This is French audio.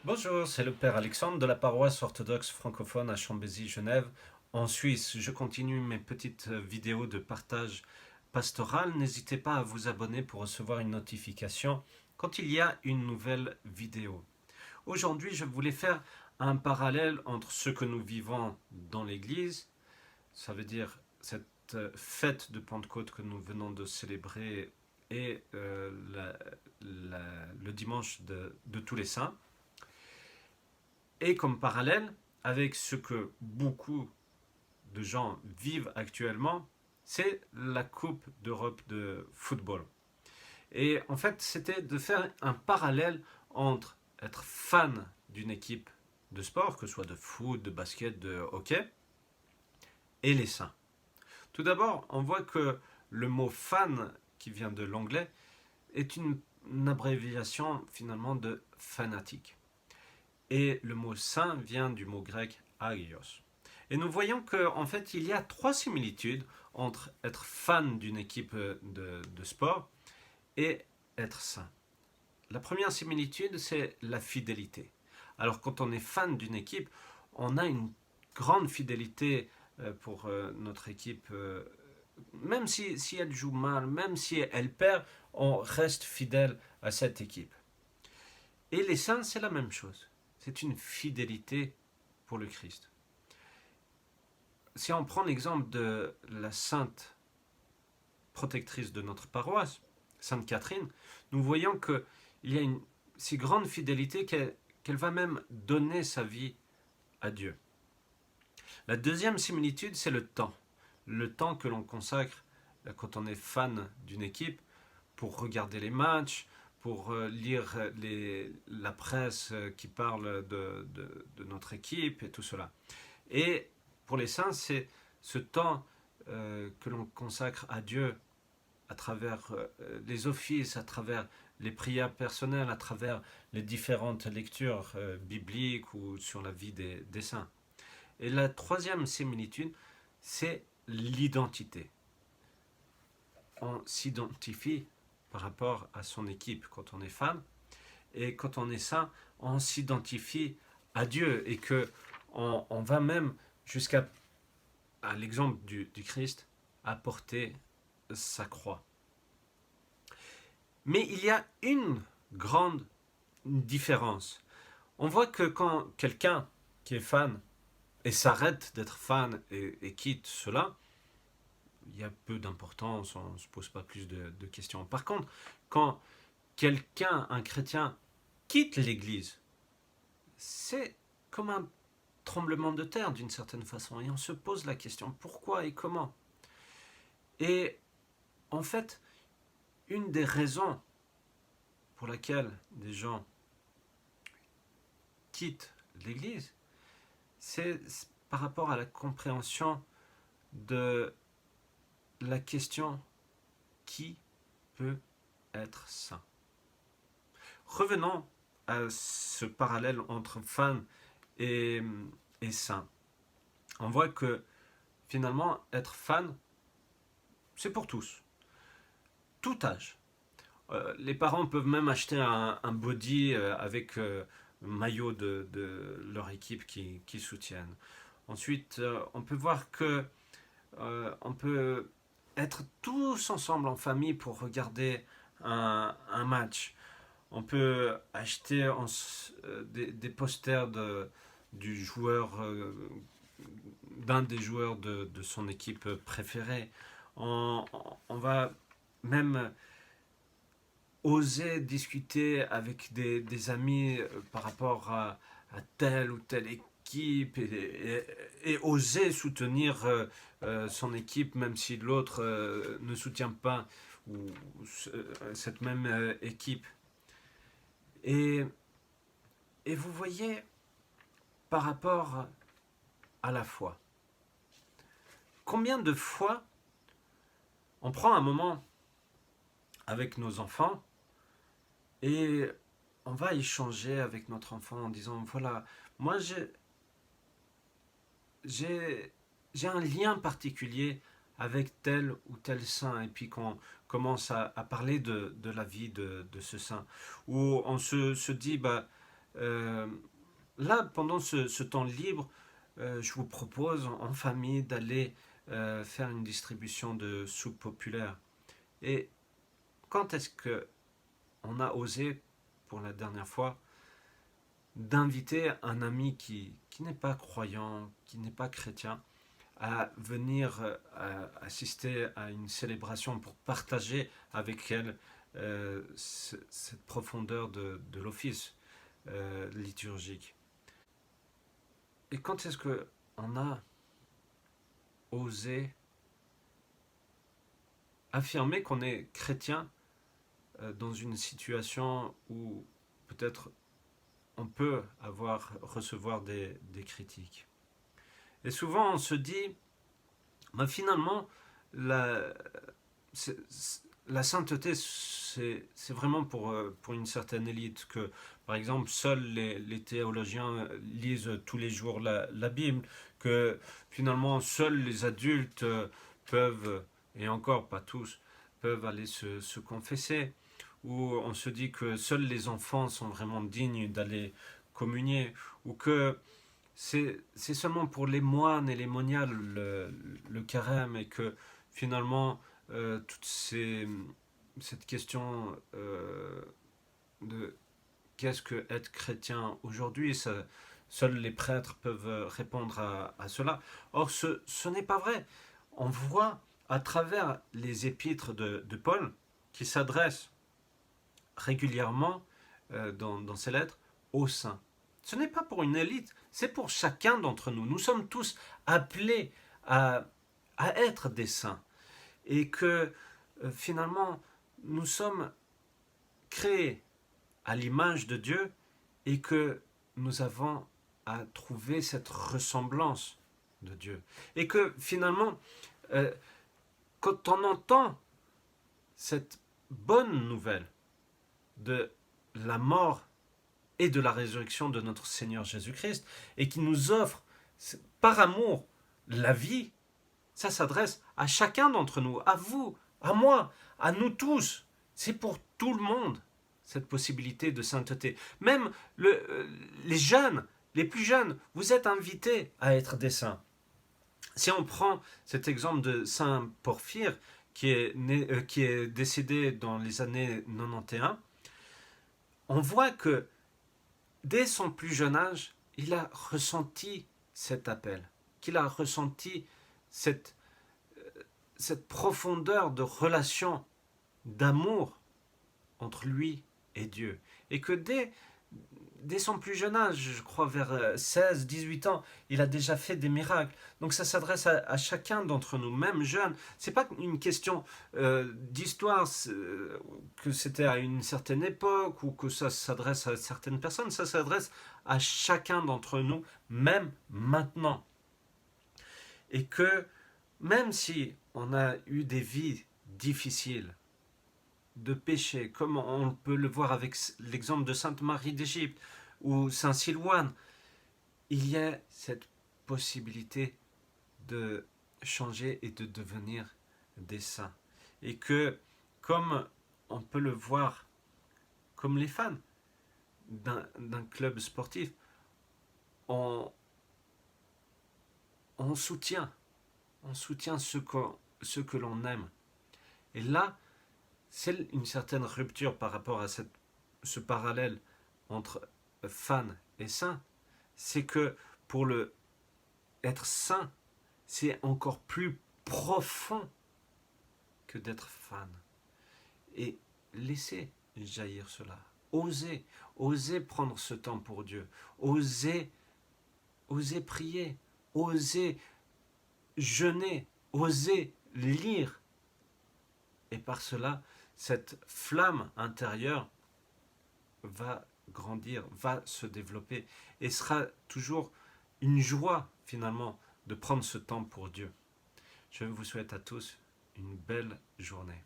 Bonjour, c'est le Père Alexandre de la paroisse orthodoxe francophone à Chambézy-Genève, en Suisse. Je continue mes petites vidéos de partage pastoral. N'hésitez pas à vous abonner pour recevoir une notification quand il y a une nouvelle vidéo. Aujourd'hui, je voulais faire un parallèle entre ce que nous vivons dans l'Église, ça veut dire cette fête de Pentecôte que nous venons de célébrer et le dimanche de tous les saints. Et comme parallèle avec ce que beaucoup de gens vivent actuellement, c'est la Coupe d'Europe de football. Et en fait, c'était de faire un parallèle entre être fan d'une équipe de sport, que ce soit de foot, de basket, de hockey, et les saints. Tout d'abord, on voit que le mot fan, qui vient de l'anglais, est une abréviation finalement de fanatique. Et le mot saint vient du mot grec agios. Et nous voyons qu'en fait, il y a trois similitudes entre être fan d'une équipe de sport et être saint. La première similitude, c'est la fidélité. Alors quand on est fan d'une équipe, on a une grande fidélité pour notre équipe. Même si elle joue mal, même si elle perd, on reste fidèle à cette équipe. Et les saints, c'est la même chose. C'est une fidélité pour le Christ. Si on prend l'exemple de la sainte protectrice de notre paroisse, Sainte Catherine, nous voyons qu'il y a une si grande fidélité qu'elle va même donner sa vie à Dieu. La deuxième similitude, c'est le temps. Le temps que l'on consacre quand on est fan d'une équipe pour regarder les matchs, pour lire la presse qui parle de notre équipe et tout cela. Et pour les saints, c'est ce temps que l'on consacre à Dieu à travers les offices, à travers les prières personnelles, à travers les différentes lectures bibliques ou sur la vie des saints. Et la troisième similitude, c'est l'identité. On s'identifie par rapport à son équipe quand on est fan, et quand on est saint, on s'identifie à Dieu et que on va même jusqu'à à l'exemple du Christ apporter sa croix. Mais il y a une grande différence. On voit que quand quelqu'un qui est fan et s'arrête d'être fan et quitte cela, il y a peu d'importance, on ne se pose pas plus de questions. Par contre, quand quelqu'un, un chrétien, quitte l'Église, c'est comme un tremblement de terre d'une certaine façon. Et on se pose la question pourquoi et comment. Et en fait, une des raisons pour laquelle des gens quittent l'Église, c'est par rapport à la compréhension de la question qui peut être saint. Revenons à ce parallèle entre fan et, et saint. On voit que finalement, être fan, c'est pour tous, tout âge. Les parents peuvent même acheter un body avec maillot de leur équipe qui soutiennent. Ensuite, on peut voir que on peut être tous ensemble en famille pour regarder un match. On peut acheter des posters du joueur, d'un des joueurs de son équipe préférée. On va même oser discuter avec des amis par rapport à telle ou telle équipe et oser soutenir son équipe même si l'autre ne soutient pas ou, cette même équipe. Et, et vous voyez, par rapport à la foi, combien de fois on prend un moment avec nos enfants et on va échanger avec notre enfant en disant voilà, moi j'ai un lien particulier avec tel ou tel saint, et puis qu'on commence à parler de la vie de ce saint, où on se dit bah euh, là, pendant ce temps libre, je vous propose en famille d'aller faire une distribution de soupe populaire. Et quand est-ce que on a osé, pour la dernière fois, d'inviter un ami qui n'est pas croyant, qui n'est pas chrétien, à venir assister à une célébration pour partager avec elle cette profondeur de l'office liturgique. Et quand est-ce que on a osé affirmer qu'on est chrétien dans une situation où peut-être on peut recevoir des critiques. Et souvent on se dit, ben finalement, la, la sainteté, c'est vraiment pour une certaine élite, que par exemple seuls les théologiens lisent tous les jours la Bible, que finalement seuls les adultes peuvent, et encore pas tous, peuvent aller se confesser, où on se dit que seuls les enfants sont vraiment dignes d'aller communier, ou que c'est seulement pour les moines et les moniales le carême, et que finalement toute cette question de qu'est-ce que être chrétien aujourd'hui, seuls les prêtres peuvent répondre à cela. Or, ce n'est pas vrai. On voit à travers les épîtres de Paul, qui s'adressent régulièrement dans ses lettres aux saints. Ce n'est pas pour une élite, c'est pour chacun d'entre nous. Nous sommes tous appelés à être des saints. Et que finalement, nous sommes créés à l'image de Dieu, et que nous avons à trouver cette ressemblance de Dieu. Et que finalement, quand on entend cette bonne nouvelle de la mort et de la résurrection de notre Seigneur Jésus-Christ, et qui nous offre par amour la vie, ça s'adresse à chacun d'entre nous, à vous, à moi, à nous tous. C'est pour tout le monde, cette possibilité de sainteté. Même les jeunes, les plus jeunes, vous êtes invités à être des saints. Si on prend cet exemple de Saint Porphyre, qui est décédé dans les années 91, on voit que dès son plus jeune âge, il a ressenti cet appel, qu'il a ressenti cette profondeur de relation, d'amour entre lui et Dieu. Et que dès son plus jeune âge, je crois vers 16, 18 ans, il a déjà fait des miracles. Donc ça s'adresse à chacun d'entre nous, même jeunes. C'est pas une question d'histoire, que c'était à une certaine époque ou que ça s'adresse à certaines personnes. Ça s'adresse à chacun d'entre nous, même maintenant. Et que même si on a eu des vies difficiles, de péché, comme on peut le voir avec l'exemple de Sainte Marie d'Égypte ou Saint Silouane, il y a cette possibilité de changer et de devenir des saints. Et que, comme on peut le voir, comme les fans d'un club sportif, on soutient ce que l'on aime. Et là, c'est une certaine rupture par rapport à ce parallèle entre fan et saint. C'est que pour être saint, c'est encore plus profond que d'être fan. Et laissez jaillir cela. Osez prendre ce temps pour Dieu. Osez prier. Osez jeûner. Osez lire. Et par cela, cette flamme intérieure va grandir, va se développer, et sera toujours une joie finalement de prendre ce temps pour Dieu. Je vous souhaite à tous une belle journée.